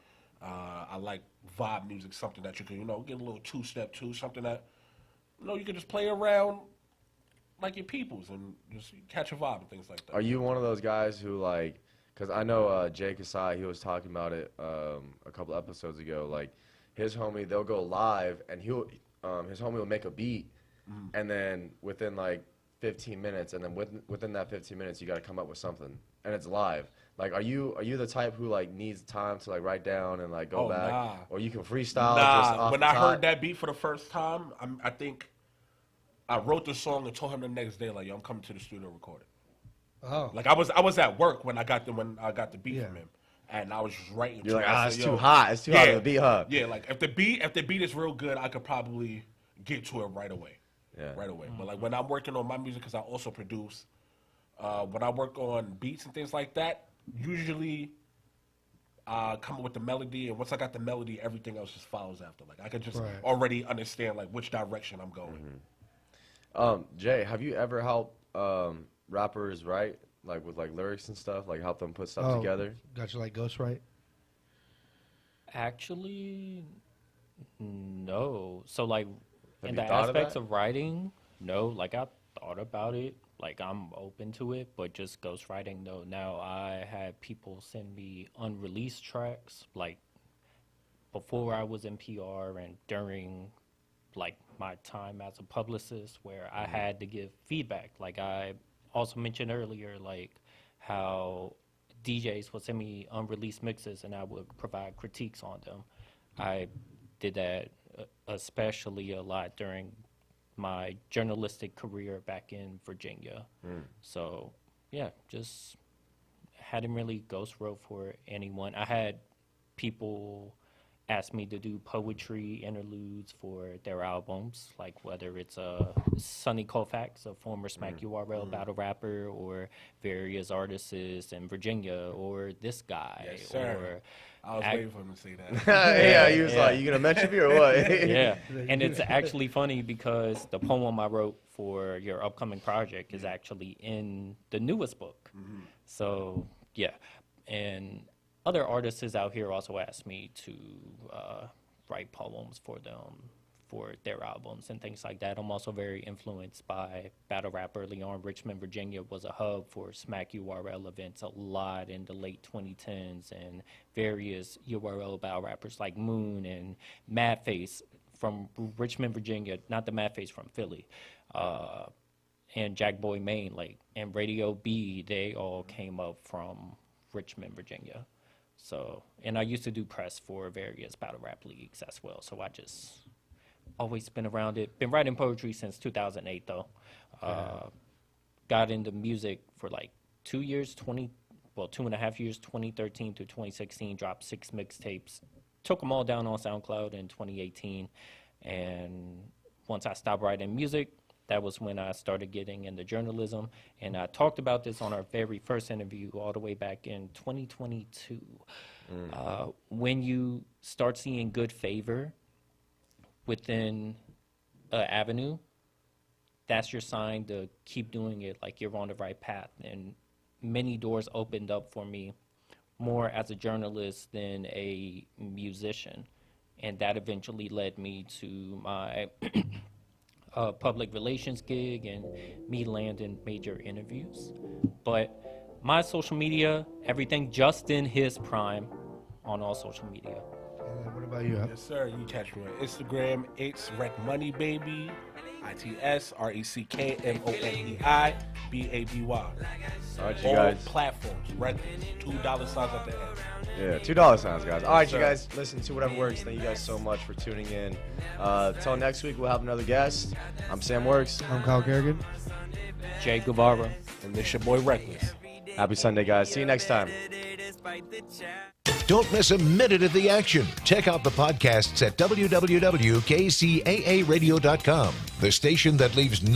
F: I like vibe music, something that you can get a little two-step to, something that you can just play around like your peoples and just catch a vibe and things like that.
C: Are you one of those guys who like? Because I know Jay Kasai, he was talking about it a couple episodes ago. Like his homie, they'll go live and his homie will make a beat, and then within like 15 minutes, and then within that 15 minutes, you got to come up with something, and it's live. Like, are you the type who like needs time to like write down and like go back,
F: Nah.
C: or you can freestyle?
F: Nah,
C: just off
F: when
C: the
F: I
C: top?
F: heard that beat for the first time, I think I wrote the song and told him the next day, like, yo, I'm coming to the studio to record it.
D: Oh.
F: Like I was at work when I got the beat from him, and I was just writing.
C: You're like,
F: I
C: it's
F: said,
C: too
F: yo,
C: hot. It's too hot of a beat, huh?
F: Yeah, like if the beat is real good, I could probably get to it right away.
C: Yeah.
F: Right away. But like when I'm working on my music, because I also produce, when I work on beats and things like that, usually come up with the melody, and once I got the melody, everything else just follows after. Like I could just already understand like which direction I'm going.
C: Jay, have you ever helped rappers write like with like lyrics and stuff, like help them put stuff together?
D: Got you like ghostwrite?
E: Actually, no. So like
C: Have
E: in
C: you
E: the
C: thought of
E: aspects
C: that?
E: of writing, no. Like I thought about it. Like I'm open to it, but just ghostwriting, no. Now I had people send me unreleased tracks, like before I was in PR and during like my time as a publicist, where I had to give feedback. Like I also mentioned earlier, like how DJs would send me unreleased mixes and I would provide critiques on them. I did that especially a lot during my journalistic career back in Virginia. So yeah, just hadn't really ghost wrote for anyone. I had people ask me to do poetry interludes for their albums, like whether it's Sonny Koufax, a former Smack URL battle rapper, or various artists in Virginia, or this guy.
F: Yes, sir.
E: Or
F: I was waiting for him to say that.
C: Yeah, he was like, "You gonna mention me or what?"
E: Yeah, and it's actually funny because the poem I wrote for your upcoming project is actually in the newest book. So yeah, and other artists out here also asked me to write poems for them for their albums and things like that. I'm also very influenced by battle rap early on. Richmond, Virginia was a hub for Smack URL events a lot in the late 2010s, and various URL battle rappers like Moon and Madface from Richmond, Virginia, not the Madface from Philly, and Jack Boy Maine, like, and Radio B, they all came up from Richmond, Virginia. So, and I used to do press for various battle rap leagues as well. So I just always been around it. Been writing poetry since 2008 though. Got into music for like 2 years, 2.5 years, 2013 to 2016, dropped 6 mixtapes. Took them all down on SoundCloud in 2018. And once I stopped writing music, that was when I started getting into journalism. And I talked about this on our very first interview all the way back in 2022. When you start seeing good favor within an avenue, that's your sign to keep doing it, like you're on the right path. And many doors opened up for me more as a journalist than a musician. And that eventually led me to my public relations gig and me landing major interviews. But my social media, everything just in his prime on all social media.
D: And what about you?
F: Yes, sir. You catch me on Instagram. It's Rec Money Baby. ITSRECKMONEIBABY.
C: All right, you
F: All
C: guys.
F: platforms, Reckless, $2 signs at the end.
C: Yeah, $2 sounds, guys. All right, you
F: sir.
C: guys, listen to Whatever Works. Thank you guys so much for tuning in. Till next week, we'll have another guest. I'm Sam Works.
D: I'm Kyle Kerrigan.
E: Jay Guevara.
F: And this your boy Reckless.
C: Happy Sunday, guys. See you next time.
Q: Don't miss a minute of the action. Check out the podcasts at www.kcaaradio.com, the station that leaves no